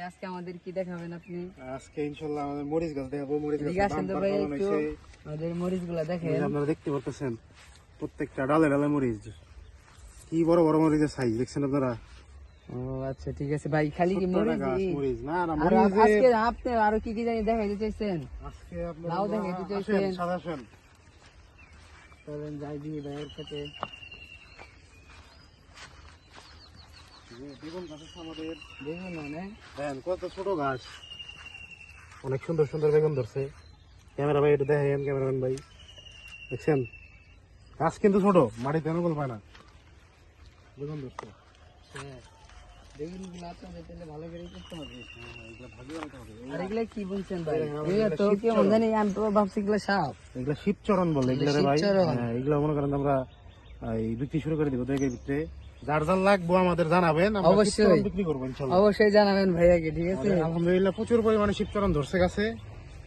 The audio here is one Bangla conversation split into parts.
আজকে আমাদের কি দেখাবেন আপনি? আজকে ইনশাআল্লাহ আমাদের মরিচ গাছ দেখাবো। মরিচ গাছ আমাদের মরিচগুলা দেখেন, আপনারা দেখতে পাচ্ছেন প্রত্যেকটা ডালে ডালে মরিচ, কি বড় বড় মরিচের সাইজ দেখছেন আপনারা। ও আচ্ছা ঠিক আছে ভাই, খালি কি মরিচ? না না, আজকে আপনি আরো কি কি জানি দেখাইতে চাইছেন? আজকে আপনারা নাও দেখাইতে চাইছেন? সাদাশন চলেন যাই দিই ভাইয়ের সাথে। বেগুন গাছ আছে আমাদের, দেখুন মানে দেখেন কত ছোট গাছ, অনেক সুন্দর সুন্দর বেগুন ধরছে। ক্যামেরা ভাই এটা দেখেন, ক্যামেরাম্যান ভাই দেখছেন, গাছ কিন্তু ছোট, মাটিতে অনুকূল পায় না, বেগুন ধরছে। বেগুনগুলো আপনাদের তাহলে ভালো করে করতে হবে। এগুলো ভালো আনতে হবে। আর এগুলা কি বলছেন ভাই? এগুলা তো কেমন জানি, আমি তো ভাবছি এগুলা সাপ। এগুলো শিবচরণ বলে এগুলো রে ভাই। শিবচরণ। হ্যাঁ, এগুলো মনে করেন আমরা এই বিক্রি শুরু করে দিব দেখে ভিতরে, যার যার লাগবো আমাদের জানাবেন, আমরা অবশ্যই। শিবচরণ বিক্রি করবো ইনশাআল্লাহ। অবশ্যই জানাবেন ভাইয়াকে, ঠিক আছে? আলহামদুলিল্লাহ প্রচুর পরিমাণে শিবচরণ ধরছে গাছে,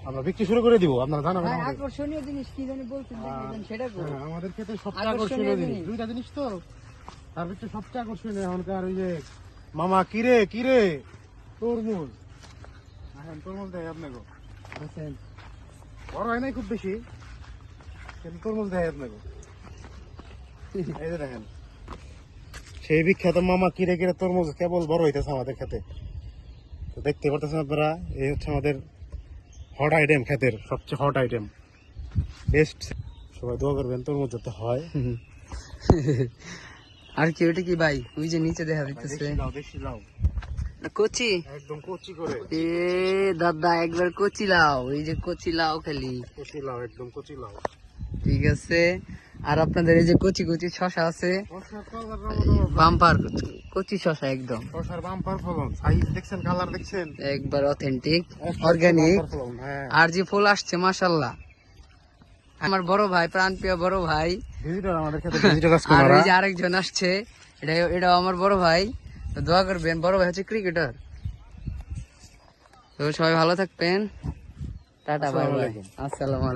আমরা বিক্রি শুরু করে দিব, আপনারা জানাবেন ভাই, আমাদের। আকর্ষণীয় জিনিস কি জানি বলছেন, দেখেন সেটা করুন। হ্যাঁ, আমাদের ক্ষেত্রে সবচেয়ে আকর্ষণীয় জিনিস দুইটা জিনিস, তো তার ভিতরে সবচেয়ে আকর্ষণীয় এখনকার ওই যে মামা কিরে কিরে তরমুজ। এখন তরমুজ দেয় আপনাকে, বুঝছেন? বড় হয় নাই খুব বেশি, কিন্তু তরমুজ দেয় আপনাকে। এই যে দেখেন সেই বিখ্যাত মামা কিরে কিরে তরমুজ কেবল বড় হইতেছে আমাদের খেতে, তো দেখতে পারতেছেন আপনারা। এই হচ্ছে আমাদের হট আইটেম, ক্ষেতের সবচেয়ে হট আইটেম, বেস্ট। সবাই দোয়া করবেন তরমুজ যাতে হয়। আর কি ওটা কি ভাই? ওই যে নিচে দেখা যাচ্ছে দেশি লাউ কচি, একদম কচি করে। এ দাদা একবার কচি লাও, এই যে কচি লাও খালি, কচি লাউ, একদম কচি লাউ। ঠিক আছে। আর আপনাদের এই যে কচি কচি শশা আছে, বাম্পার কচি শশা, একদম শসার বাম্পার ফলন, সাইজ দেখছেন, কালার দেখছেন, একবার অথেন্টিক অর্গানিক। হ্যাঁ, আর যে ফুল আসছে মাশাআল্লাহ, আমার বড় ভাই, প্রাণপ্রিয় বড় ভাই। ভিজিটর আমাদের ক্ষেত্রে ভিজিটর আজকে আর মারা। এই যে আরেকজন আসছে, এটাও আমার বড় ভাই, তো দোয়া করবেন। বড় ভাই হচ্ছে ক্রিকেটার। তো সবাই ভালো থাকবেন, টাটা, বাই বাই, আসসালামু আলাইকুম।